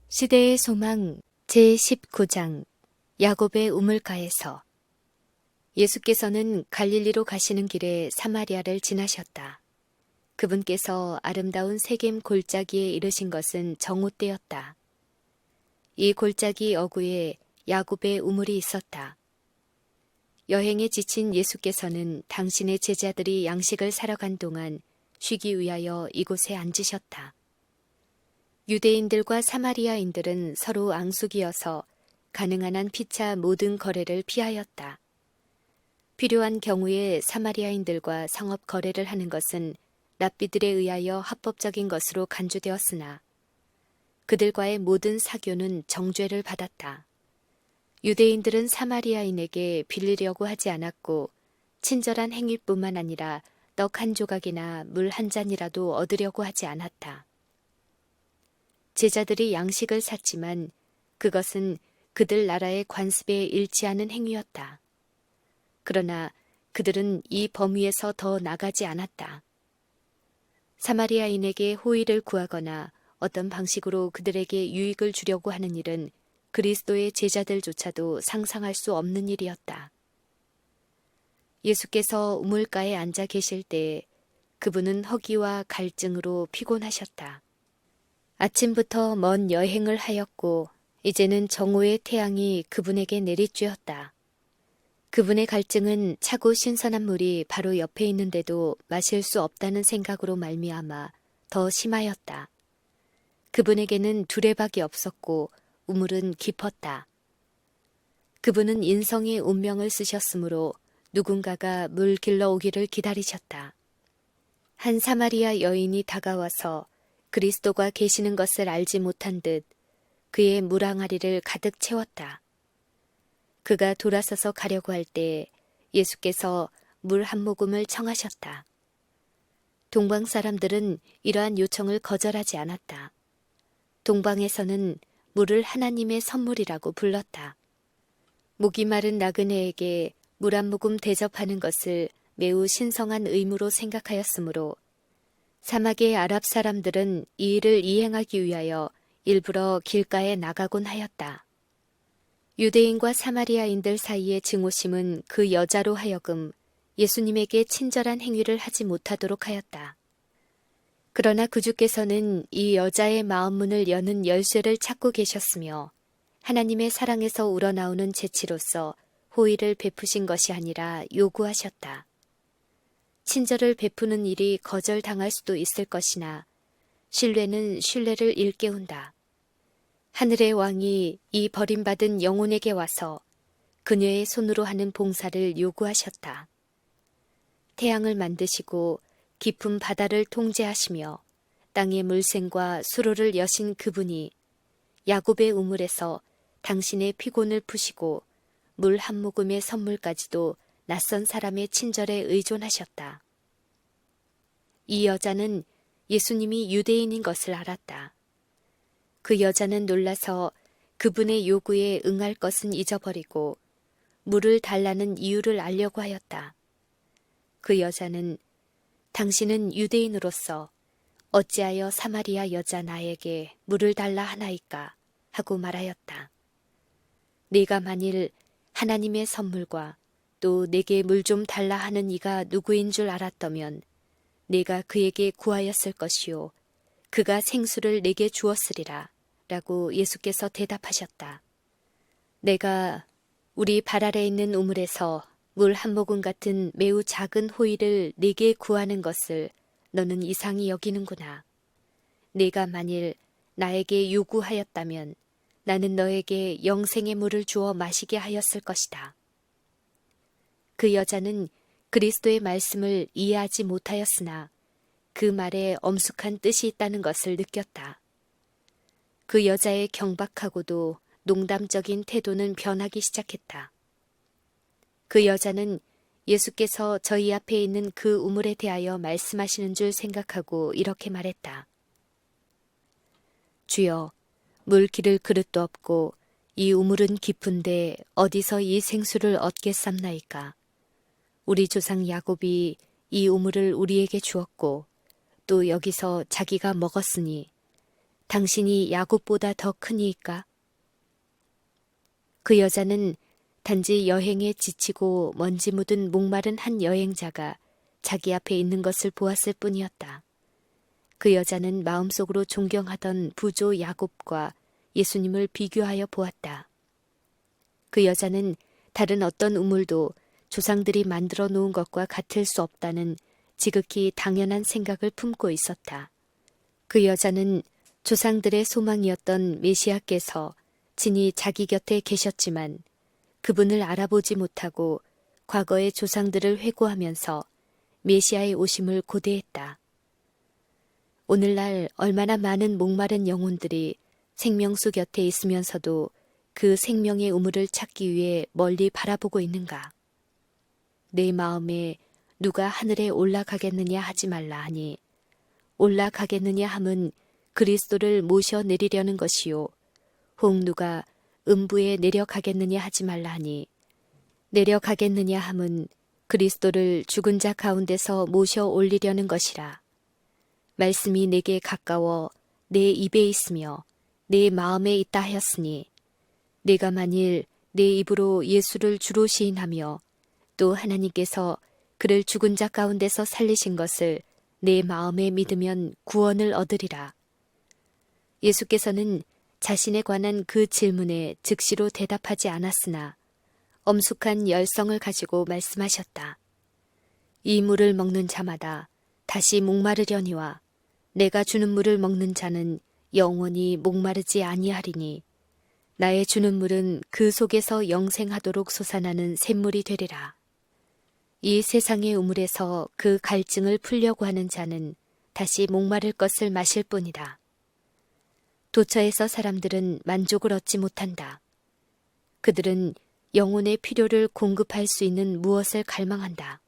시대의 소망 제19장 야곱의 우물가에서 예수께서는 갈릴리로 가시는 길에 사마리아를 지나셨다. 그분께서 아름다운 세겜 골짜기에 이르신 것은 정오 때였다. 이 골짜기 어구에 야곱의 우물이 있었다. 여행에 지친 예수께서는 당신의 제자들이 양식을 사러 간 동안 쉬기 위하여 이곳에 앉으셨다. 유대인들과 사마리아인들은 서로 앙숙이어서 가능한 한 피차 모든 거래를 피하였다. 필요한 경우에 사마리아인들과 상업 거래를 하는 것은 랍비들에 의하여 합법적인 것으로 간주되었으나 그들과의 모든 사교는 정죄를 받았다. 유대인들은 사마리아인에게 빌리려고 하지 않았고 친절한 행위뿐만 아니라 떡 한 조각이나 물 한 잔이라도 얻으려고 하지 않았다. 제자들이 양식을 샀지만 그것은 그들 나라의 관습에 일치하는 행위였다. 그러나 그들은 이 범위에서 더 나가지 않았다. 사마리아인에게 호의를 구하거나 어떤 방식으로 그들에게 유익을 주려고 하는 일은 그리스도의 제자들조차도 상상할 수 없는 일이었다. 예수께서 우물가에 앉아 계실 때에 그분은 허기와 갈증으로 피곤하셨다. 아침부터 먼 여행을 하였고 이제는 정오의 태양이 그분에게 내리쬐었다. 그분의 갈증은 차고 신선한 물이 바로 옆에 있는데도 마실 수 없다는 생각으로 말미암아 더 심하였다. 그분에게는 두레박이 없었고 우물은 깊었다. 그분은 인성의 운명을 쓰셨으므로 누군가가 물 길러 오기를 기다리셨다. 한 사마리아 여인이 다가와서 그리스도가 계시는 것을 알지 못한 듯 그의 물항아리를 가득 채웠다. 그가 돌아서서 가려고 할 때 예수께서 물 한 모금을 청하셨다. 동방 사람들은 이러한 요청을 거절하지 않았다. 동방에서는 물을 하나님의 선물이라고 불렀다. 목이 마른 나그네에게 물 한 모금 대접하는 것을 매우 신성한 의무로 생각하였으므로 사막의 아랍 사람들은 이 일을 이행하기 위하여 일부러 길가에 나가곤 하였다. 유대인과 사마리아인들 사이의 증오심은 그 여자로 하여금 예수님에게 친절한 행위를 하지 못하도록 하였다. 그러나 구주께서는 이 여자의 마음문을 여는 열쇠를 찾고 계셨으며 하나님의 사랑에서 우러나오는 재치로서 호의를 베푸신 것이 아니라 요구하셨다. 친절을 베푸는 일이 거절당할 수도 있을 것이나 신뢰는 신뢰를 일깨운다. 하늘의 왕이 이 버림받은 영혼에게 와서 그녀의 손으로 하는 봉사를 요구하셨다. 태양을 만드시고 깊은 바다를 통제하시며 땅의 물샘과 수로를 여신 그분이 야곱의 우물에서 당신의 피곤을 푸시고 물 한 모금의 선물까지도 낯선 사람의 친절에 의존하셨다. 이 여자는 예수님이 유대인인 것을 알았다. 그 여자는 놀라서 그분의 요구에 응할 것은 잊어버리고 물을 달라는 이유를 알려고 하였다. 그 여자는 당신은 유대인으로서 어찌하여 사마리아 여자 나에게 물을 달라 하나이까 하고 말하였다. 네가 만일 하나님의 선물과 또 내게 물 좀 달라 하는 이가 누구인 줄 알았다면 내가 그에게 구하였을 것이요 그가 생수를 내게 주었으리라 라고 예수께서 대답하셨다. 내가 우리 발 아래 있는 우물에서 물 한 모금 같은 매우 작은 호의를 네게 구하는 것을 너는 이상히 여기는구나. 네가 만일 나에게 요구하였다면 나는 너에게 영생의 물을 주어 마시게 하였을 것이다. 그 여자는 그리스도의 말씀을 이해하지 못하였으나 그 말에 엄숙한 뜻이 있다는 것을 느꼈다. 그 여자의 경박하고도 농담적인 태도는 변하기 시작했다. 그 여자는 예수께서 저희 앞에 있는 그 우물에 대하여 말씀하시는 줄 생각하고 이렇게 말했다. 주여, 물 기를 그릇도 없고 이 우물은 깊은데 어디서 이 생수를 얻겠삼나이까. 우리 조상 야곱이 이 우물을 우리에게 주었고 또 여기서 자기가 먹었으니 당신이 야곱보다 더 크니이까? 그 여자는 단지 여행에 지치고 먼지 묻은 목마른 한 여행자가 자기 앞에 있는 것을 보았을 뿐이었다. 그 여자는 마음속으로 존경하던 부조 야곱과 예수님을 비교하여 보았다. 그 여자는 다른 어떤 우물도 조상들이 만들어 놓은 것과 같을 수 없다는 지극히 당연한 생각을 품고 있었다. 그 여자는 조상들의 소망이었던 메시아께서 친히 자기 곁에 계셨지만 그분을 알아보지 못하고 과거의 조상들을 회고하면서 메시아의 오심을 고대했다. 오늘날 얼마나 많은 목마른 영혼들이 생명수 곁에 있으면서도 그 생명의 우물을 찾기 위해 멀리 바라보고 있는가. 내 마음에 누가 하늘에 올라가겠느냐 하지 말라 하니 올라가겠느냐 함은 그리스도를 모셔 내리려는 것이요 혹 누가 음부에 내려가겠느냐 하지 말라 하니 내려가겠느냐 함은 그리스도를 죽은 자 가운데서 모셔 올리려는 것이라. 말씀이 내게 가까워 내 입에 있으며 내 마음에 있다 하였으니 내가 만일 내 입으로 예수를 주로 시인하며 또 하나님께서 그를 죽은 자 가운데서 살리신 것을 내 마음에 믿으면 구원을 얻으리라. 예수께서는 자신에 관한 그 질문에 즉시로 대답하지 않았으나 엄숙한 열성을 가지고 말씀하셨다. 이 물을 먹는 자마다 다시 목마르려니와 내가 주는 물을 먹는 자는 영원히 목마르지 아니하리니 나의 주는 물은 그 속에서 영생하도록 솟아나는 샘물이 되리라. 이 세상의 우물에서 그 갈증을 풀려고 하는 자는 다시 목마를 것을 마실 뿐이다. 도처에서 사람들은 만족을 얻지 못한다. 그들은 영혼의 필요를 공급할 수 있는 무엇을 갈망한다.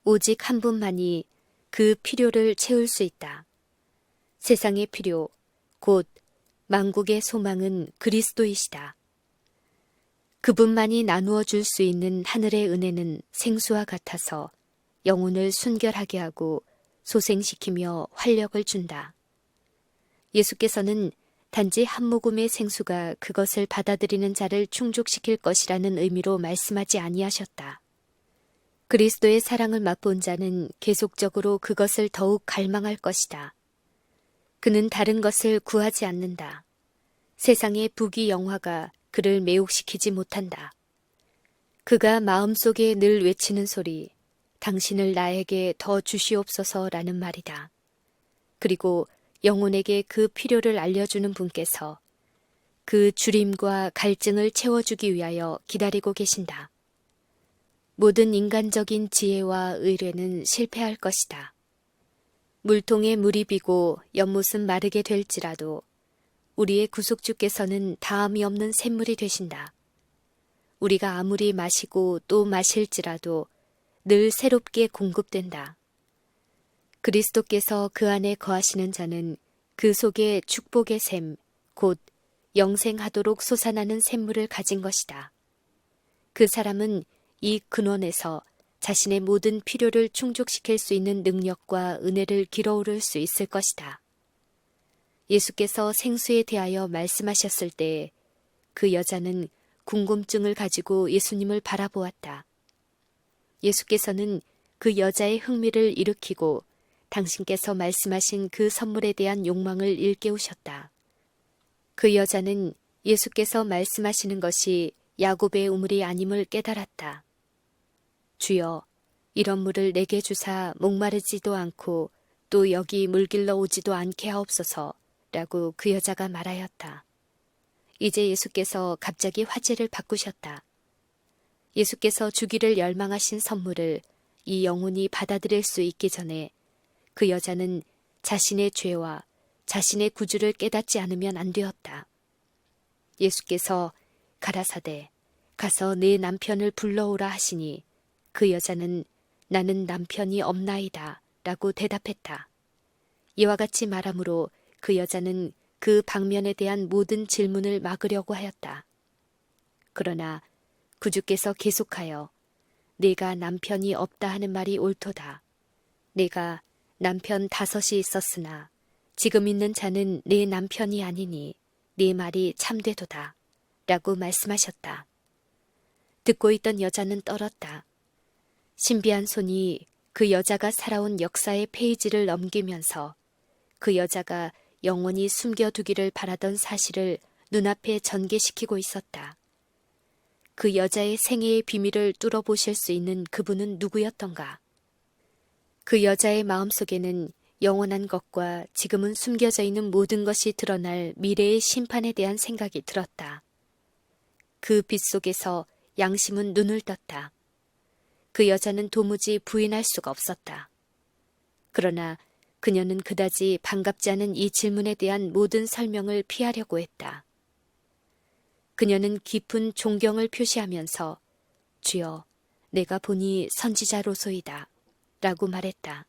오직 한 분만이 그 필요를 채울 수 있다. 세상의 필요, 곧 만국의 소망은 그리스도이시다. 그분만이 나누어 줄 수 있는 하늘의 은혜는 생수와 같아서 영혼을 순결하게 하고 소생시키며 활력을 준다. 예수께서는 단지 한 모금의 생수가 그것을 받아들이는 자를 충족시킬 것이라는 의미로 말씀하지 아니하셨다. 그리스도의 사랑을 맛본 자는 계속적으로 그것을 더욱 갈망할 것이다. 그는 다른 것을 구하지 않는다. 세상의 부귀 영화가 그를 매혹시키지 못한다. 그가 마음속에 늘 외치는 소리, 당신을 나에게 더 주시옵소서라는 말이다. 그리고 영혼에게 그 필요를 알려주는 분께서 그 주림과 갈증을 채워주기 위하여 기다리고 계신다. 모든 인간적인 지혜와 의뢰는 실패할 것이다. 물통에 물이 비고 연못은 마르게 될지라도 우리의 구속주께서는 다함이 없는 샘물이 되신다. 우리가 아무리 마시고 또 마실지라도 늘 새롭게 공급된다. 그리스도께서 그 안에 거하시는 자는 그 속에 축복의 샘, 곧 영생하도록 솟아나는 샘물을 가진 것이다. 그 사람은 이 근원에서 자신의 모든 필요를 충족시킬 수 있는 능력과 은혜를 길어오를 수 있을 것이다. 예수께서 생수에 대하여 말씀하셨을 때 그 여자는 궁금증을 가지고 예수님을 바라보았다. 예수께서는 그 여자의 흥미를 일으키고 당신께서 말씀하신 그 선물에 대한 욕망을 일깨우셨다. 그 여자는 예수께서 말씀하시는 것이 야곱의 우물이 아님을 깨달았다. 주여, 이런 물을 내게 주사 목마르지도 않고 또 여기 물길러 오지도 않게 하옵소서 라고 그 여자가 말하였다. 이제 예수께서 갑자기 화제를 바꾸셨다. 예수께서 주기를 열망하신 선물을 이 영혼이 받아들일 수 있기 전에 그 여자는 자신의 죄와 자신의 구주를 깨닫지 않으면 안 되었다. 예수께서 가라사대 가서 내 남편을 불러오라 하시니 그 여자는 나는 남편이 없나이다 라고 대답했다. 이와 같이 말하므로 그 여자는 그 방면에 대한 모든 질문을 막으려고 하였다. 그러나 구주께서 계속하여 내가 남편이 없다 하는 말이 옳도다. 내가 남편 5이 있었으나 지금 있는 자는 내 남편이 아니니 네 말이 참되도다. 라고 말씀하셨다. 듣고 있던 여자는 떨었다. 신비한 손이 그 여자가 살아온 역사의 페이지를 넘기면서 그 여자가 영원히 숨겨두기를 바라던 사실을 눈앞에 전개시키고 있었다. 그 여자의 생애의 비밀을 뚫어보실 수 있는 그분은 누구였던가? 그 여자의 마음속에는 영원한 것과 지금은 숨겨져 있는 모든 것이 드러날 미래의 심판에 대한 생각이 들었다. 그 빛 속에서 양심은 눈을 떴다. 그 여자는 도무지 부인할 수가 없었다. 그러나 그녀는 그다지 반갑지 않은 이 질문에 대한 모든 설명을 피하려고 했다. 그녀는 깊은 존경을 표시하면서 주여, 내가 보니 선지자로소이다. 라고 말했다.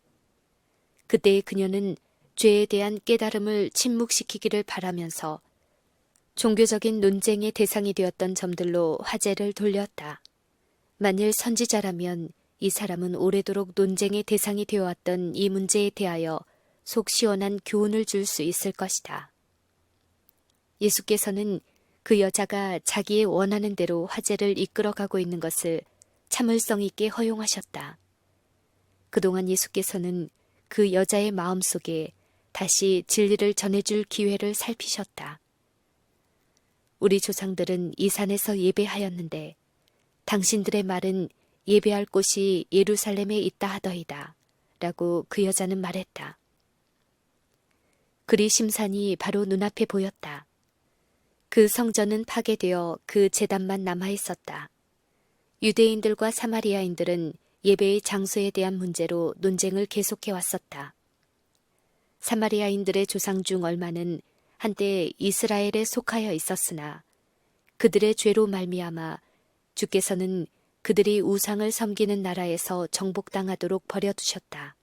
그때 그녀는 죄에 대한 깨달음을 침묵시키기를 바라면서 종교적인 논쟁의 대상이 되었던 점들로 화제를 돌렸다. 만일 선지자라면 이 사람은 오래도록 논쟁의 대상이 되어왔던 이 문제에 대하여 속 시원한 교훈을 줄 수 있을 것이다. 예수께서는 그 여자가 자기의 원하는 대로 화제를 이끌어가고 있는 것을 참을성 있게 허용하셨다. 그동안 예수께서는 그 여자의 마음속에 다시 진리를 전해줄 기회를 살피셨다. 우리 조상들은 이 산에서 예배하였는데 당신들의 말은 예배할 곳이 예루살렘에 있다 하더이다. 라고 그 여자는 말했다. 그리심산이 바로 눈앞에 보였다. 그 성전은 파괴되어 그 제단만 남아있었다. 유대인들과 사마리아인들은 예배의 장소에 대한 문제로 논쟁을 계속해 왔었다. 사마리아인들의 조상 중 얼마는 한때 이스라엘에 속하여 있었으나 그들의 죄로 말미암아 주께서는 그들이 우상을 섬기는 나라에서 정복당하도록 버려두셨다.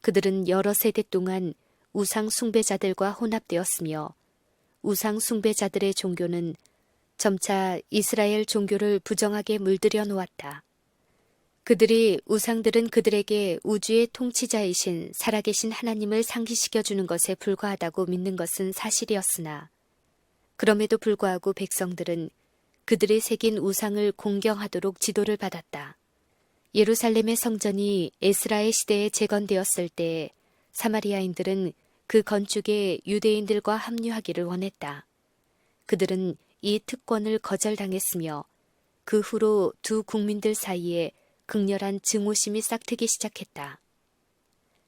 그들은 여러 세대 동안 우상 숭배자들과 혼합되었으며 우상 숭배자들의 종교는 점차 이스라엘 종교를 부정하게 물들여 놓았다. 그들이 우상들은 그들에게 우주의 통치자이신 살아계신 하나님을 상기시켜주는 것에 불과하다고 믿는 것은 사실이었으나 그럼에도 불구하고 백성들은 그들이 새긴 우상을 공경하도록 지도를 받았다. 예루살렘의 성전이 에스라의 시대에 재건되었을 때 사마리아인들은 그 건축에 유대인들과 합류하기를 원했다. 그들은 이 특권을 거절당했으며 그 후로 두 국민들 사이에 극렬한 증오심이 싹트기 시작했다.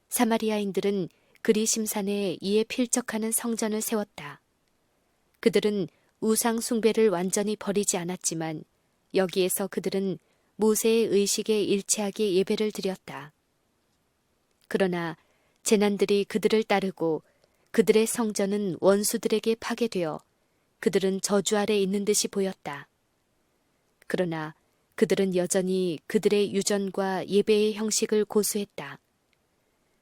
사마리아인들은 그리심산에 이에 필적하는 성전을 세웠다. 그들은 우상 숭배를 완전히 버리지 않았지만 여기에서 그들은 모세의 의식에 일치하게 예배를 드렸다. 그러나 재난들이 그들을 따르고 그들의 성전은 원수들에게 파괴되어 그들은 저주 아래 있는 듯이 보였다. 그러나 그들은 여전히 그들의 유전과 예배의 형식을 고수했다.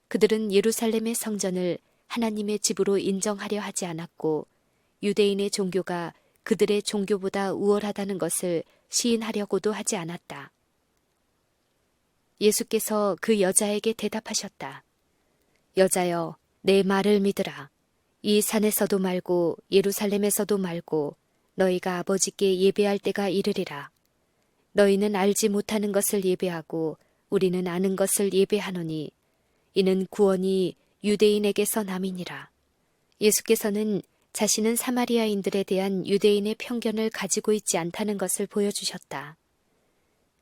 그들은 예루살렘의 성전을 하나님의 집으로 인정하려 하지 않았고 유대인의 종교가 그들의 종교보다 우월하다는 것을 시인하려고도 하지 않았다. 예수께서 그 여자에게 대답하셨다. 여자여, 내 말을 믿으라. 이 산에서도 말고 예루살렘에서도 말고 너희가 아버지께 예배할 때가 이르리라. 너희는 알지 못하는 것을 예배하고 우리는 아는 것을 예배하노니 이는 구원이 유대인에게서 남이니라. 예수께서는 자신은 사마리아인들에 대한 유대인의 편견을 가지고 있지 않다는 것을 보여주셨다.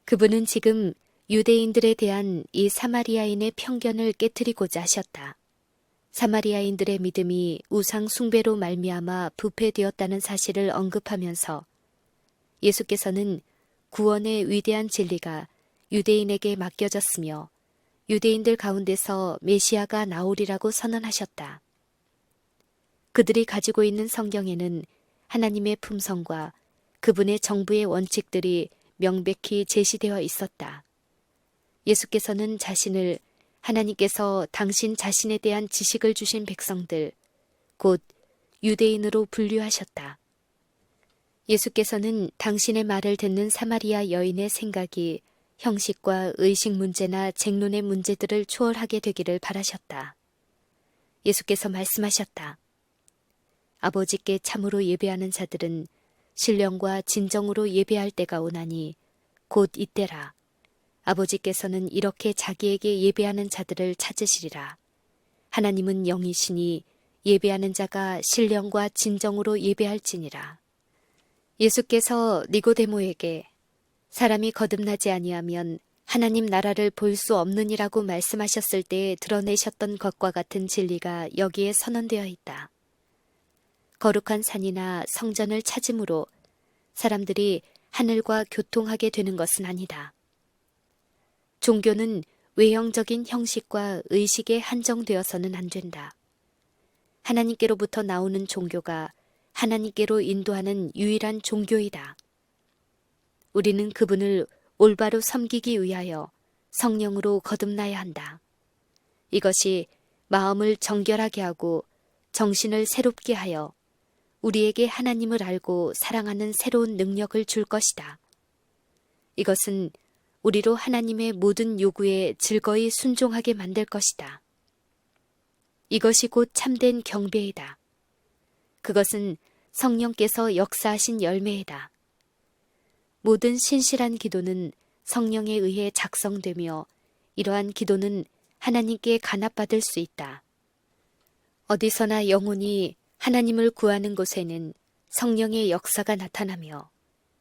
그분은 지금 유대인들에 대한 이 사마리아인의 편견을 깨트리고자 하셨다. 사마리아인들의 믿음이 우상 숭배로 말미암아 부패되었다는 사실을 언급하면서 예수께서는 구원의 위대한 진리가 유대인에게 맡겨졌으며 유대인들 가운데서 메시아가 나오리라고 선언하셨다. 그들이 가지고 있는 성경에는 하나님의 품성과 그분의 정부의 원칙들이 명백히 제시되어 있었다. 예수께서는 자신을 하나님께서 당신 자신에 대한 지식을 주신 백성들, 곧 유대인으로 분류하셨다. 예수께서는 당신의 말을 듣는 사마리아 여인의 생각이 형식과 의식 문제나 쟁론의 문제들을 초월하게 되기를 바라셨다. 예수께서 말씀하셨다. 아버지께 참으로 예배하는 자들은 신령과 진정으로 예배할 때가 오나니 곧 이때라. 아버지께서는 이렇게 자기에게 예배하는 자들을 찾으시리라. 하나님은 영이시니 예배하는 자가 신령과 진정으로 예배할지니라. 예수께서 니고데모에게 사람이 거듭나지 아니하면 하나님 나라를 볼 수 없느니라고 말씀하셨을 때에 드러내셨던 것과 같은 진리가 여기에 선언되어 있다. 거룩한 산이나 성전을 찾음으로 사람들이 하늘과 교통하게 되는 것은 아니다. 종교는 외형적인 형식과 의식에 한정되어서는 안 된다. 하나님께로부터 나오는 종교가 하나님께로 인도하는 유일한 종교이다. 우리는 그분을 올바로 섬기기 위하여 성령으로 거듭나야 한다. 이것이 마음을 정결하게 하고 정신을 새롭게 하여 우리에게 하나님을 알고 사랑하는 새로운 능력을 줄 것이다. 이것은 우리로 하나님의 모든 요구에 즐거이 순종하게 만들 것이다. 이것이 곧 참된 경배이다. 그것은 성령께서 역사하신 열매이다. 모든 신실한 기도는 성령에 의해 작성되며 이러한 기도는 하나님께 간합받을 수 있다. 어디서나 영혼이 하나님을 구하는 곳에는 성령의 역사가 나타나며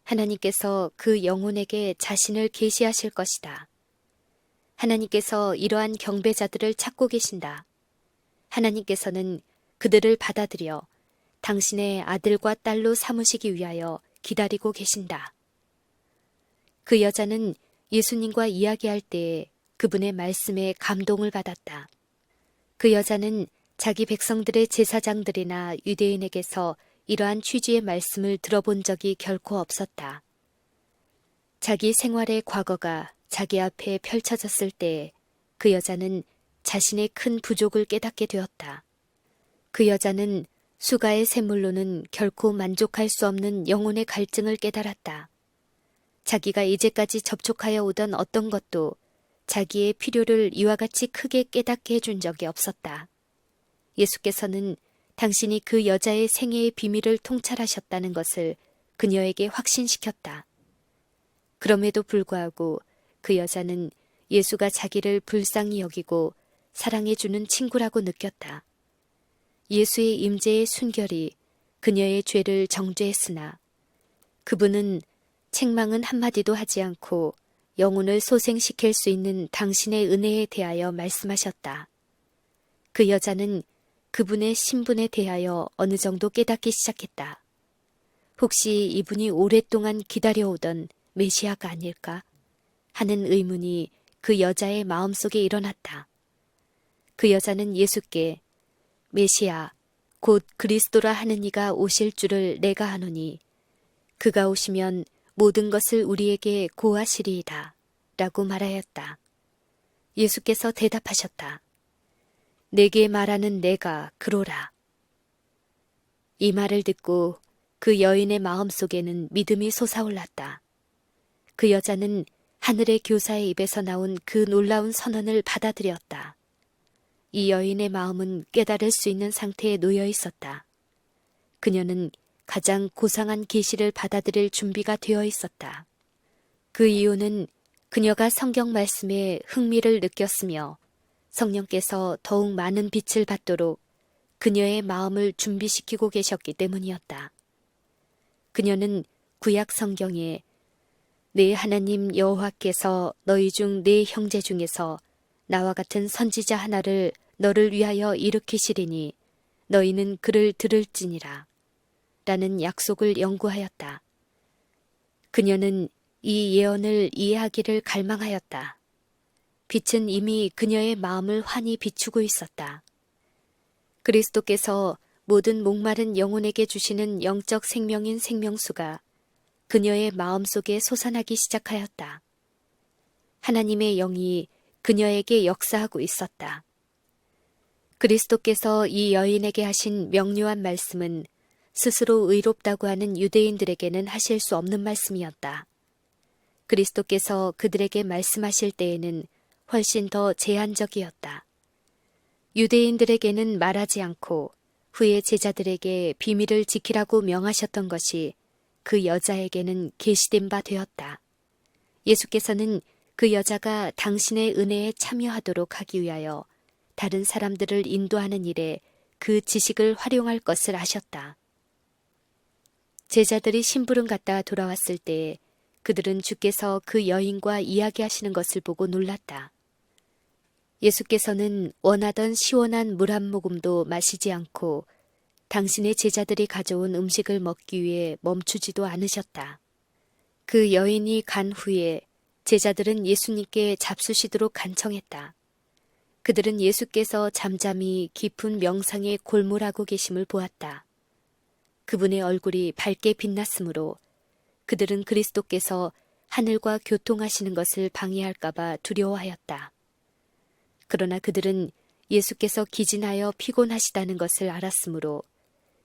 하나님께서 그 영혼에게 자신을 계시하실 것이다. 하나님께서 이러한 경배자들을 찾고 계신다. 하나님께서는 그들을 받아들여 당신의 아들과 딸로 삼으시기 위하여 기다리고 계신다. 그 여자는 예수님과 이야기할 때에 그분의 말씀에 감동을 받았다. 그 여자는 자기 백성들의 제사장들이나 유대인에게서 이러한 취지의 말씀을 들어본 적이 결코 없었다. 자기 생활의 과거가 자기 앞에 펼쳐졌을 때에 그 여자는 자신의 큰 부족을 깨닫게 되었다. 그 여자는 수가의 샘물로는 결코 만족할 수 없는 영혼의 갈증을 깨달았다. 자기가 이제까지 접촉하여 오던 어떤 것도 자기의 필요를 이와 같이 크게 깨닫게 해준 적이 없었다. 예수께서는 당신이 그 여자의 생애의 비밀을 통찰하셨다는 것을 그녀에게 확신시켰다. 그럼에도 불구하고 그 여자는 예수가 자기를 불쌍히 여기고 사랑해주는 친구라고 느꼈다. 예수의 임재의 순결이 그녀의 죄를 정죄했으나 그분은 책망은 한마디도 하지 않고 영혼을 소생시킬 수 있는 당신의 은혜에 대하여 말씀하셨다. 그 여자는 그분의 신분에 대하여 어느 정도 깨닫기 시작했다. 혹시 이분이 오랫동안 기다려오던 메시아가 아닐까 하는 의문이 그 여자의 마음속에 일어났다. 그 여자는 예수께 메시아 곧 그리스도라 하는 이가 오실 줄을 내가 아노니 그가 오시면 모든 것을 우리에게 고하시리이다 라고 말하였다. 예수께서 대답하셨다. 내게 말하는 내가 그로라. 이 말을 듣고 그 여인의 마음속에는 믿음이 솟아올랐다. 그 여자는 하늘의 교사의 입에서 나온 그 놀라운 선언을 받아들였다. 이 여인의 마음은 깨달을 수 있는 상태에 놓여 있었다. 그녀는 가장 고상한 계시를 받아들일 준비가 되어 있었다. 그 이유는 그녀가 성경 말씀에 흥미를 느꼈으며 성령께서 더욱 많은 빛을 받도록 그녀의 마음을 준비시키고 계셨기 때문이었다. 그녀는 구약 성경에 내 하나님 여호와께서 너희 중 네 형제 중에서 나와 같은 선지자 하나를 너를 위하여 일으키시리니 너희는 그를 들을지니라 라는 약속을 연구하였다. 그녀는 이 예언을 이해하기를 갈망하였다. 빛은 이미 그녀의 마음을 환히 비추고 있었다. 그리스도께서 모든 목마른 영혼에게 주시는 영적 생명인 생명수가 그녀의 마음속에 솟아나기 시작하였다. 하나님의 영이 그녀에게 역사하고 있었다. 그리스도께서 이 여인에게 하신 명료한 말씀은 스스로 의롭다고 하는 유대인들에게는 하실 수 없는 말씀이었다. 그리스도께서 그들에게 말씀하실 때에는 훨씬 더 제한적이었다. 유대인들에게는 말하지 않고 후에 제자들에게 비밀을 지키라고 명하셨던 것이 그 여자에게는 계시된 바 되었다. 예수께서는 그 여자가 당신의 은혜에 참여하도록 하기 위하여 다른 사람들을 인도하는 일에 그 지식을 활용할 것을 아셨다. 제자들이 심부름 갔다 돌아왔을 때 그들은 주께서 그 여인과 이야기하시는 것을 보고 놀랐다. 예수께서는 원하던 시원한 물 한 모금도 마시지 않고 당신의 제자들이 가져온 음식을 먹기 위해 멈추지도 않으셨다. 그 여인이 간 후에 제자들은 예수님께 잡수시도록 간청했다. 그들은 예수께서 잠잠히 깊은 명상에 골몰하고 계심을 보았다. 그분의 얼굴이 밝게 빛났으므로 그들은 그리스도께서 하늘과 교통하시는 것을 방해할까봐 두려워하였다. 그러나 그들은 예수께서 기진하여 피곤하시다는 것을 알았으므로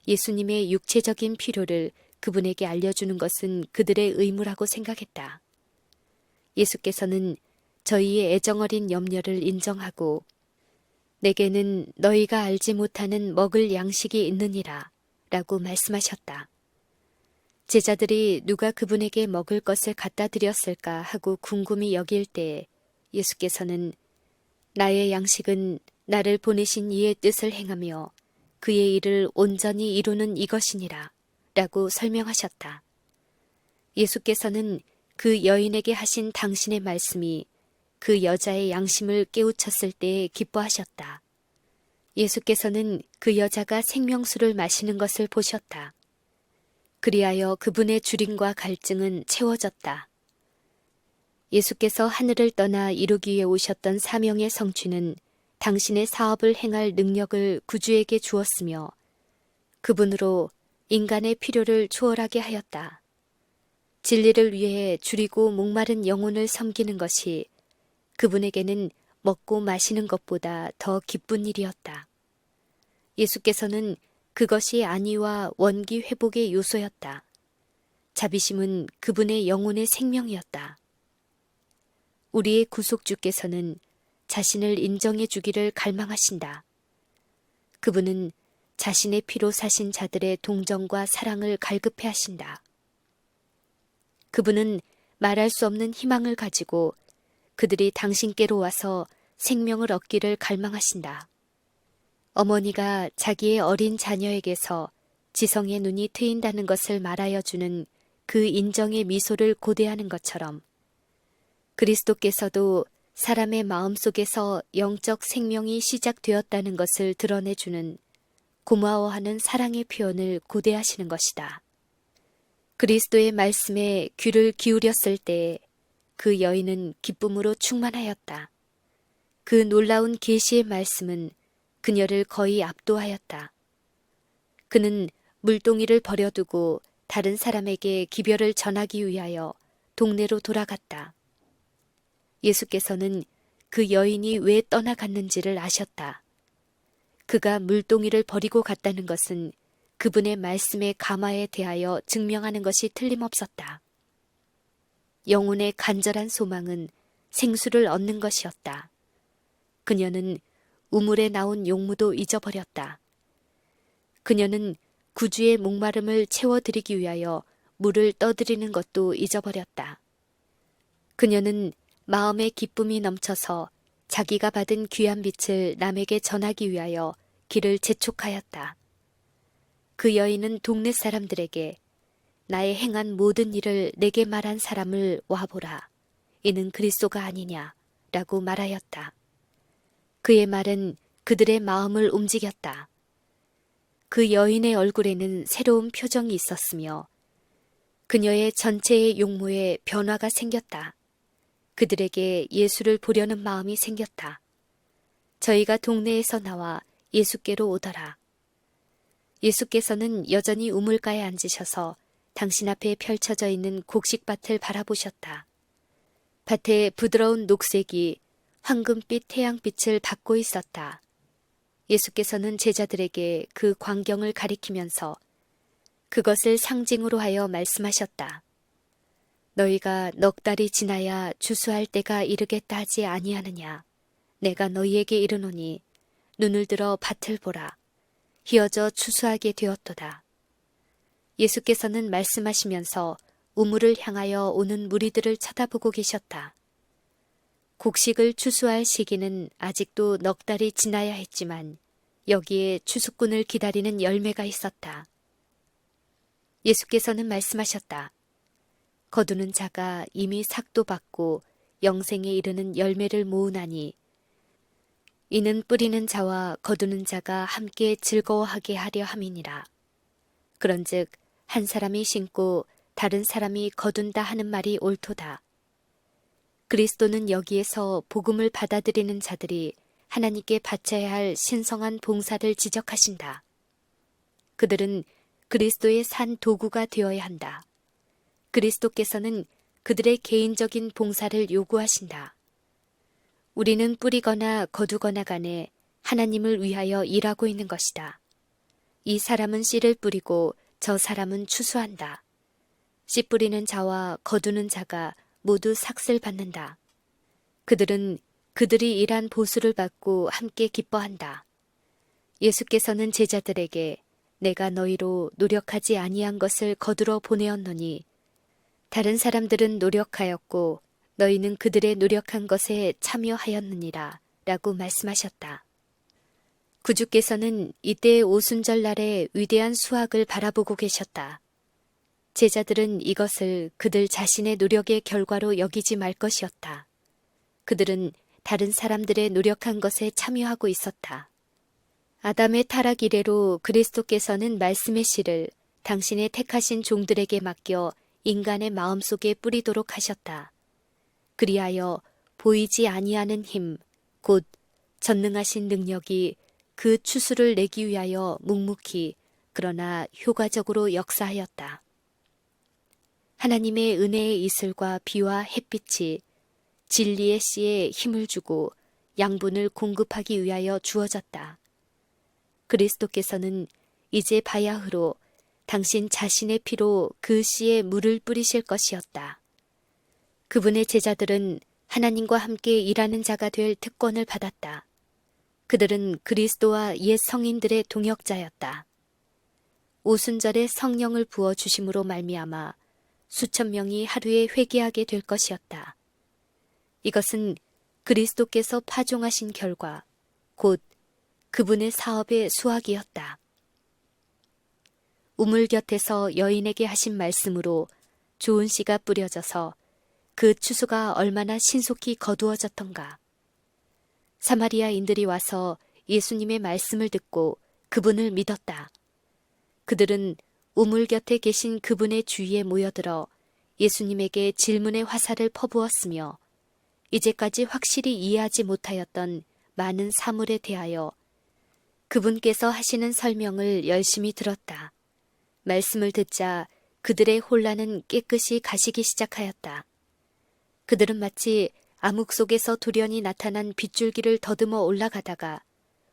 예수님의 육체적인 필요를 그분에게 알려주는 것은 그들의 의무라고 생각했다. 예수께서는 저희의 애정어린 염려를 인정하고 내게는 너희가 알지 못하는 먹을 양식이 있느니라 라고 말씀하셨다. 제자들이 누가 그분에게 먹을 것을 갖다 드렸을까 하고 궁금히 여길 때에 예수께서는 나의 양식은 나를 보내신 이의 뜻을 행하며 그의 일을 온전히 이루는 이것이니라 라고 설명하셨다. 예수께서는 그 여인에게 하신 당신의 말씀이 그 여자의 양심을 깨우쳤을 때에 기뻐하셨다. 예수께서는 그 여자가 생명수를 마시는 것을 보셨다. 그리하여 그분의 주림과 갈증은 채워졌다. 예수께서 하늘을 떠나 이루기 위해 오셨던 사명의 성취는 당신의 사업을 행할 능력을 구주에게 주었으며 그분으로 인간의 필요를 초월하게 하였다. 진리를 위해 줄이고 목마른 영혼을 섬기는 것이 그분에게는 먹고 마시는 것보다 더 기쁜 일이었다. 예수께서는 그것이 안위와 원기 회복의 요소였다. 자비심은 그분의 영혼의 생명이었다. 우리의 구속주께서는 자신을 인정해 주기를 갈망하신다. 그분은 자신의 피로 사신 자들의 동정과 사랑을 갈급해 하신다. 그분은 말할 수 없는 희망을 가지고 그들이 당신께로 와서 생명을 얻기를 갈망하신다. 어머니가 자기의 어린 자녀에게서 지성의 눈이 트인다는 것을 말하여 주는 그 인정의 미소를 고대하는 것처럼 그리스도께서도 사람의 마음속에서 영적 생명이 시작되었다는 것을 드러내주는 고마워하는 사랑의 표현을 고대하시는 것이다. 그리스도의 말씀에 귀를 기울였을 때 그 여인은 기쁨으로 충만하였다. 그 놀라운 계시의 말씀은 그녀를 거의 압도하였다. 그는 물동이를 버려두고 다른 사람에게 기별을 전하기 위하여 동네로 돌아갔다. 예수께서는 그 여인이 왜 떠나갔는지를 아셨다. 그가 물동이를 버리고 갔다는 것은 그분의 말씀의 감화에 대하여 증명하는 것이 틀림없었다. 영혼의 간절한 소망은 생수를 얻는 것이었다. 그녀는 우물에 나온 용무도 잊어버렸다. 그녀는 구주의 목마름을 채워드리기 위하여 물을 떠드리는 것도 잊어버렸다. 그녀는 마음의 기쁨이 넘쳐서 자기가 받은 귀한 빛을 남에게 전하기 위하여 길을 재촉하였다. 그 여인은 동네 사람들에게 나의 행한 모든 일을 내게 말한 사람을 와보라. 이는 그리스도가 아니냐 라고 말하였다. 그의 말은 그들의 마음을 움직였다. 그 여인의 얼굴에는 새로운 표정이 있었으며 그녀의 전체의 용모에 변화가 생겼다. 그들에게 예수를 보려는 마음이 생겼다. 저희가 동네에서 나와 예수께로 오더라. 예수께서는 여전히 우물가에 앉으셔서 당신 앞에 펼쳐져 있는 곡식밭을 바라보셨다. 밭의 부드러운 녹색이 황금빛 태양빛을 받고 있었다. 예수께서는 제자들에게 그 광경을 가리키면서 그것을 상징으로 하여 말씀하셨다. 너희가 넉 달이 지나야 주수할 때가 이르겠다 하지 아니하느냐. 내가 너희에게 이르노니 눈을 들어 밭을 보라. 희어져 추수하게 되었도다. 예수께서는 말씀하시면서 우물을 향하여 오는 무리들을 쳐다보고 계셨다. 곡식을 추수할 시기는 아직도 넉 달이 지나야 했지만 여기에 추수꾼을 기다리는 열매가 있었다. 예수께서는 말씀하셨다. 거두는 자가 이미 삭도 받고 영생에 이르는 열매를 모으나니 이는 뿌리는 자와 거두는 자가 함께 즐거워하게 하려 함이니라. 그런즉 한 사람이 심고 다른 사람이 거둔다 하는 말이 옳도다. 그리스도는 여기에서 복음을 받아들이는 자들이 하나님께 바쳐야 할 신성한 봉사를 지적하신다. 그들은 그리스도의 산 도구가 되어야 한다. 그리스도께서는 그들의 개인적인 봉사를 요구하신다. 우리는 뿌리거나 거두거나 간에 하나님을 위하여 일하고 있는 것이다. 이 사람은 씨를 뿌리고 저 사람은 추수한다. 씨 뿌리는 자와 거두는 자가 모두 삭슬 받는다. 그들은 그들이 일한 보수를 받고 함께 기뻐한다. 예수께서는 제자들에게 내가 너희로 노력하지 아니한 것을 거두러 보내었노니 다른 사람들은 노력하였고 너희는 그들의 노력한 것에 참여하였느니라 라고 말씀하셨다. 구주께서는 이때의 오순절날의 위대한 수확을 바라보고 계셨다. 제자들은 이것을 그들 자신의 노력의 결과로 여기지 말 것이었다. 그들은 다른 사람들의 노력한 것에 참여하고 있었다. 아담의 타락 이래로 그리스도께서는 말씀의 씨를 당신의 택하신 종들에게 맡겨 인간의 마음속에 뿌리도록 하셨다. 그리하여 보이지 아니하는 힘, 곧 전능하신 능력이 그 추수를 내기 위하여 묵묵히 그러나 효과적으로 역사하였다. 하나님의 은혜의 이슬과 비와 햇빛이 진리의 씨에 힘을 주고 양분을 공급하기 위하여 주어졌다. 그리스도께서는 이제 바야흐로 당신 자신의 피로 그 씨에 물을 뿌리실 것이었다. 그분의 제자들은 하나님과 함께 일하는 자가 될 특권을 받았다. 그들은 그리스도와 옛 성인들의 동역자였다. 오순절에 성령을 부어주심으로 말미암아 수천 명이 하루에 회개하게 될 것이었다. 이것은 그리스도께서 파종하신 결과, 곧 그분의 사업의 수확이었다. 우물 곁에서 여인에게 하신 말씀으로 좋은 씨가 뿌려져서 그 추수가 얼마나 신속히 거두어졌던가. 사마리아인들이 와서 예수님의 말씀을 듣고 그분을 믿었다. 그들은 우물 곁에 계신 그분의 주위에 모여들어 예수님에게 질문의 화살을 퍼부었으며 이제까지 확실히 이해하지 못하였던 많은 사물에 대하여 그분께서 하시는 설명을 열심히 들었다. 말씀을 듣자 그들의 혼란은 깨끗이 가시기 시작하였다. 그들은 마치 암흑 속에서 돌연히 나타난 빗줄기를 더듬어 올라가다가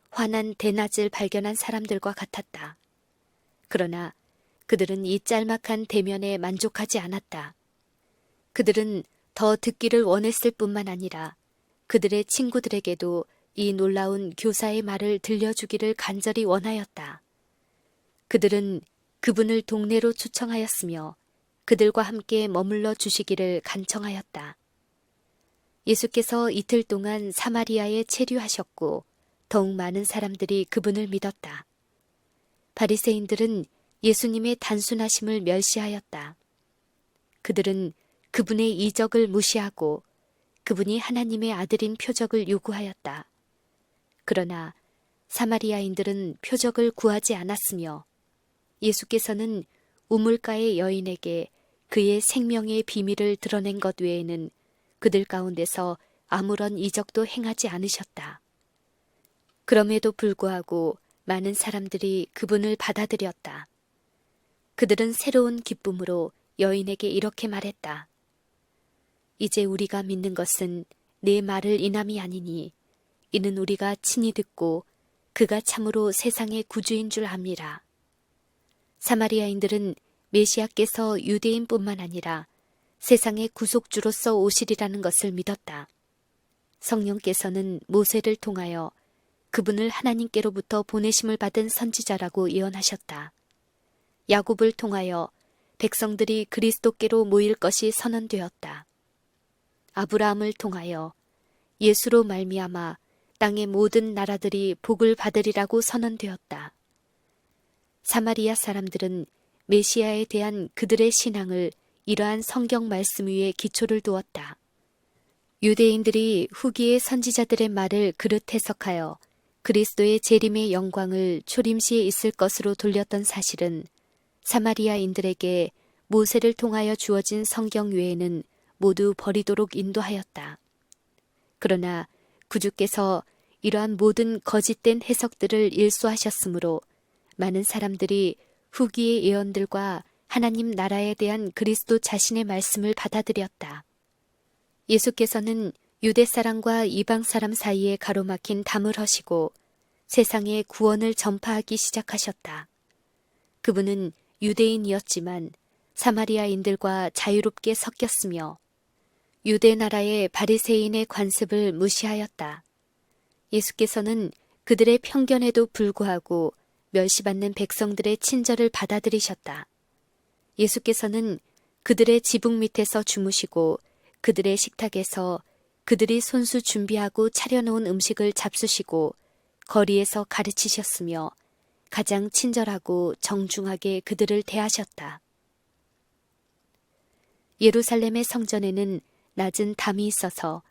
환한 대낮을 발견한 사람들과 같았다. 그러나 그들은 이 짤막한 대면에 만족하지 않았다. 그들은 더 듣기를 원했을 뿐만 아니라 그들의 친구들에게도 이 놀라운 교사의 말을 들려주기를 간절히 원하였다. 그들은 그분을 동네로 초청하였으며 그들과 함께 머물러 주시기를 간청하였다. 예수께서 이틀 동안 사마리아에 체류하셨고 더욱 많은 사람들이 그분을 믿었다. 바리새인들은 예수님의 단순하심을 멸시하였다. 그들은 그분의 이적을 무시하고 그분이 하나님의 아들인 표적을 요구하였다. 그러나 사마리아인들은 표적을 구하지 않았으며 예수께서는 우물가의 여인에게 그의 생명의 비밀을 드러낸 것 외에는 그들 가운데서 아무런 이적도 행하지 않으셨다. 그럼에도 불구하고 많은 사람들이 그분을 받아들였다. 그들은 새로운 기쁨으로 여인에게 이렇게 말했다. 이제 우리가 믿는 것은 내 말을 인함이 아니니 이는 우리가 친히 듣고 그가 참으로 세상의 구주인 줄 압니다. 사마리아인들은 메시아께서 유대인뿐만 아니라 세상의 구속주로서 오시리라는 것을 믿었다. 성령께서는 모세를 통하여 그분을 하나님께로부터 보내심을 받은 선지자라고 예언하셨다. 야곱을 통하여 백성들이 그리스도께로 모일 것이 선언되었다. 아브라함을 통하여 예수로 말미암아 땅의 모든 나라들이 복을 받으리라고 선언되었다. 사마리아 사람들은 메시아에 대한 그들의 신앙을 이러한 성경 말씀 위에 기초를 두었다. 유대인들이 후기의 선지자들의 말을 그릇 해석하여 그리스도의 재림의 영광을 초림시에 있을 것으로 돌렸던 사실은 사마리아인들에게 모세를 통하여 주어진 성경 외에는 모두 버리도록 인도하였다. 그러나 구주께서 이러한 모든 거짓된 해석들을 일소하셨으므로 많은 사람들이 후기의 예언들과 하나님 나라에 대한 그리스도 자신의 말씀을 받아들였다. 예수께서는 유대 사람과 이방 사람 사이에 가로막힌 담을 허시고 세상에 구원을 전파하기 시작하셨다. 그분은 유대인이었지만 사마리아인들과 자유롭게 섞였으며 유대 나라의 바리새인의 관습을 무시하였다. 예수께서는 그들의 편견에도 불구하고 멸시받는 백성들의 친절을 받아들이셨다. 예수께서는 그들의 지붕 밑에서 주무시고 그들의 식탁에서 그들이 손수 준비하고 차려놓은 음식을 잡수시고 거리에서 가르치셨으며 가장 친절하고 정중하게 그들을 대하셨다. 예루살렘의 성전에는 낮은 담이 있어서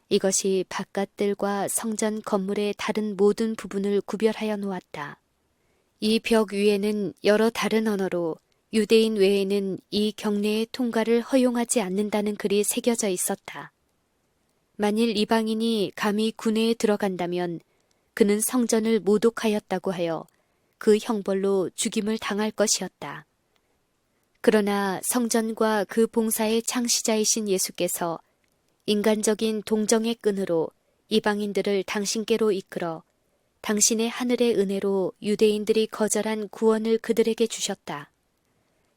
이것이 바깥들과 성전 건물의 다른 모든 부분을 구별하여 놓았다. 이 벽 위에는 여러 다른 언어로 유대인 외에는 이 경내의 통과를 허용하지 않는다는 글이 새겨져 있었다. 만일 이방인이 감히 군내에 들어간다면 그는 성전을 모독하였다고 하여 그 형벌로 죽임을 당할 것이었다. 그러나 성전과 그 봉사의 창시자이신 예수께서 인간적인 동정의 끈으로 이방인들을 당신께로 이끌어 당신의 하늘의 은혜로 유대인들이 거절한 구원을 그들에게 주셨다.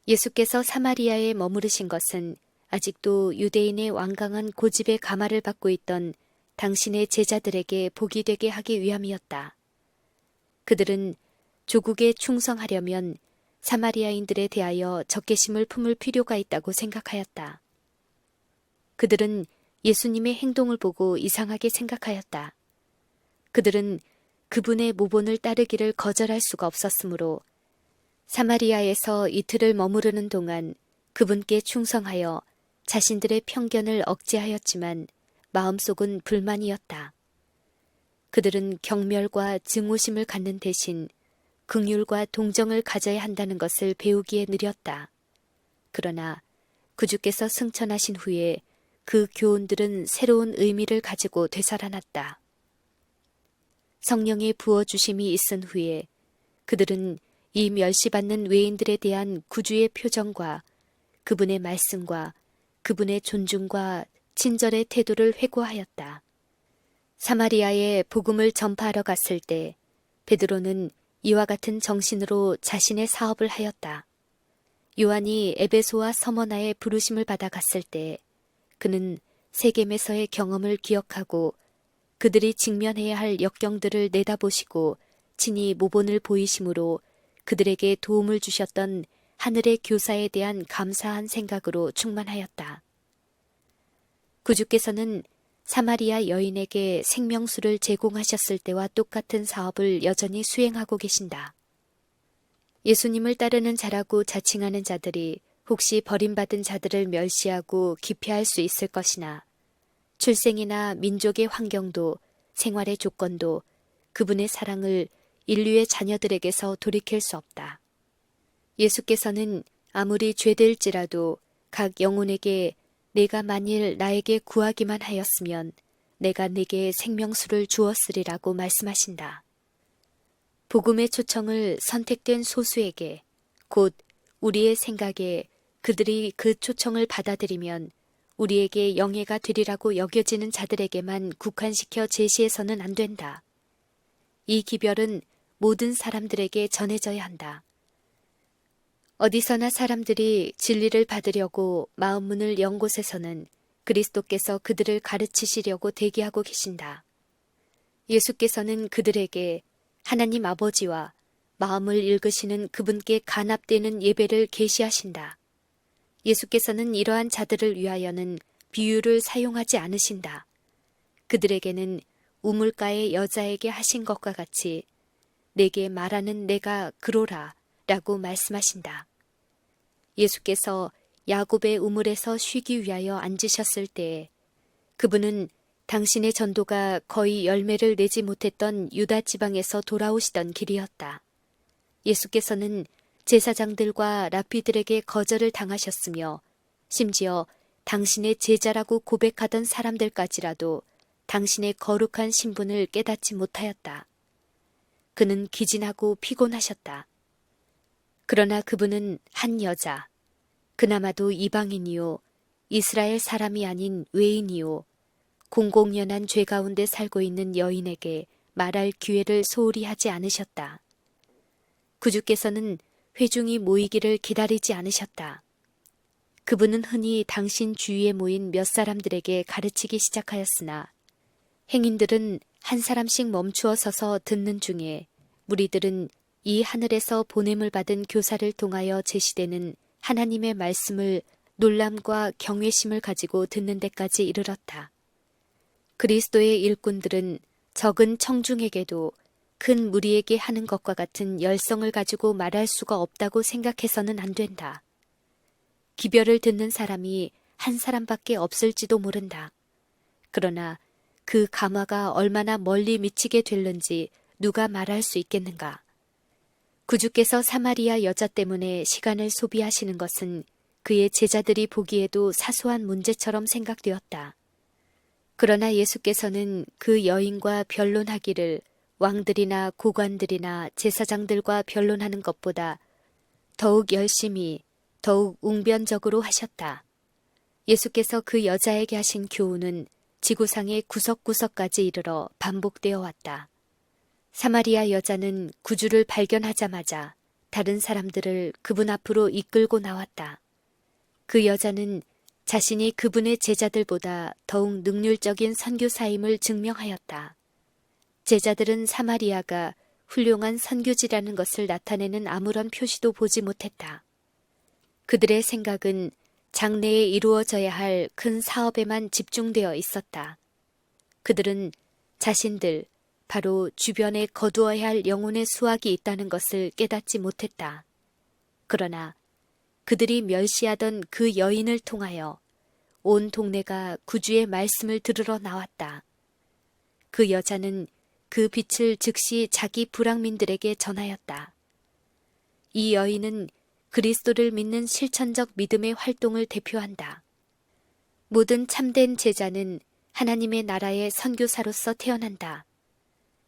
예수께서 사마리아에 머무르신 것은 아직도 유대인의 완강한 고집의 가마를 받고 있던 당신의 제자들에게 복이 되게 하기 위함이었다. 그들은 조국에 충성하려면 사마리아인들에 대하여 적개심을 품을 필요가 있다고 생각하였다. 그들은 예수님의 행동을 보고 이상하게 생각하였다. 그들은 그분의 모본을 따르기를 거절할 수가 없었으므로 사마리아에서 이틀을 머무르는 동안 그분께 충성하여 자신들의 편견을 억제하였지만 마음속은 불만이었다. 그들은 경멸과 증오심을 갖는 대신 긍휼과 동정을 가져야 한다는 것을 배우기에 느렸다. 그러나 구주께서 승천하신 후에 그 교훈들은 새로운 의미를 가지고 되살아났다. 성령의 부어주심이 있은 후에 그들은 이 멸시받는 외인들에 대한 구주의 표정과 그분의 말씀과 그분의 존중과 친절의 태도를 회고하였다. 사마리아에 복음을 전파하러 갔을 때 베드로는 이와 같은 정신으로 자신의 사업을 하였다. 요한이 에베소와 서머나에 부르심을 받아 갔을 때 그는 세겜에서의 경험을 기억하고 그들이 직면해야 할 역경들을 내다보시고 친히 모본을 보이심으로 그들에게 도움을 주셨던 하늘의 교사에 대한 감사한 생각으로 충만하였다. 구주께서는 사마리아 여인에게 생명수를 제공하셨을 때와 똑같은 사업을 여전히 수행하고 계신다. 예수님을 따르는 자라고 자칭하는 자들이 혹시 버림받은 자들을 멸시하고 기피할 수 있을 것이나 출생이나 민족의 환경도 생활의 조건도 그분의 사랑을 인류의 자녀들에게서 돌이킬 수 없다. 예수께서는 아무리 죄될지라도 각 영혼에게 내가 만일 나에게 구하기만 하였으면 내가 네게 생명수를 주었으리라고 말씀하신다. 복음의 초청을 선택된 소수에게 곧 우리의 생각에 그들이 그 초청을 받아들이면 우리에게 영예가 되리라고 여겨지는 자들에게만 국한시켜 제시해서는 안 된다. 이 기별은 모든 사람들에게 전해져야 한다. 어디서나 사람들이 진리를 받으려고 마음문을 연 곳에서는 그리스도께서 그들을 가르치시려고 대기하고 계신다. 예수께서는 그들에게 하나님 아버지와 마음을 읽으시는 그분께 간합되는 예배를 계시하신다. 예수께서는 이러한 자들을 위하여는 비유를 사용하지 않으신다. 그들에게는 우물가의 여자에게 하신 것과 같이 내게 말하는 내가 그로라 라고 말씀하신다. 예수께서 야곱의 우물에서 쉬기 위하여 앉으셨을 때에 그분은 당신의 전도가 거의 열매를 내지 못했던 유다 지방에서 돌아오시던 길이었다. 예수께서는 제사장들과 랍비들에게 거절을 당하셨으며 심지어 당신의 제자라고 고백하던 사람들까지라도 당신의 거룩한 신분을 깨닫지 못하였다. 그는 기진하고 피곤하셨다. 그러나 그분은 한 여자, 그나마도 이방인이요 이스라엘 사람이 아닌 외인이요 공공연한 죄 가운데 살고 있는 여인에게 말할 기회를 소홀히 하지 않으셨다. 구주께서는 회중이 모이기를 기다리지 않으셨다. 그분은 흔히 당신 주위에 모인 몇 사람들에게 가르치기 시작하였으나 행인들은 한 사람씩 멈추어 서서 듣는 중에 무리들은 이 하늘에서 보냄을 받은 교사를 통하여 제시되는 하나님의 말씀을 놀람과 경외심을 가지고 듣는 데까지 이르렀다. 그리스도의 일꾼들은 적은 청중에게도 큰 무리에게 하는 것과 같은 열성을 가지고 말할 수가 없다고 생각해서는 안 된다. 기별을 듣는 사람이 한 사람밖에 없을지도 모른다. 그러나 그 감화가 얼마나 멀리 미치게 될는지 누가 말할 수 있겠는가. 구주께서 사마리아 여자 때문에 시간을 소비하시는 것은 그의 제자들이 보기에도 사소한 문제처럼 생각되었다. 그러나 예수께서는 그 여인과 변론하기를 왕들이나 고관들이나 제사장들과 변론하는 것보다 더욱 열심히, 더욱 웅변적으로 하셨다. 예수께서 그 여자에게 하신 교훈은 지구상의 구석구석까지 이르러 반복되어 왔다. 사마리아 여자는 구주를 발견하자마자 다른 사람들을 그분 앞으로 이끌고 나왔다. 그 여자는 자신이 그분의 제자들보다 더욱 능률적인 선교사임을 증명하였다. 제자들은 사마리아가 훌륭한 선교지라는 것을 나타내는 아무런 표시도 보지 못했다. 그들의 생각은 장래에 이루어져야 할 큰 사업에만 집중되어 있었다. 그들은 자신들, 바로 주변에 거두어야 할 영혼의 수확이 있다는 것을 깨닫지 못했다. 그러나 그들이 멸시하던 그 여인을 통하여 온 동네가 구주의 말씀을 들으러 나왔다. 그 여자는 그 빛을 즉시 자기 불황민들에게 전하였다. 이 여인은 그리스도를 믿는 실천적 믿음의 활동을 대표한다. 모든 참된 제자는 하나님의 나라의 선교사로서 태어난다.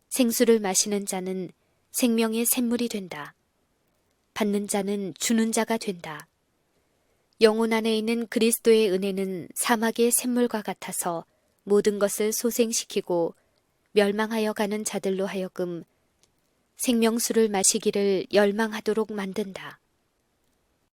생수를 마시는 자는 생명의 샘물이 된다. 받는 자는 주는 자가 된다. 영혼 안에 있는 그리스도의 은혜는 사막의 샘물과 같아서 모든 것을 소생시키고 멸망하여 가는 자들로 하여금 생명수를 마시기를 열망하도록 만든다.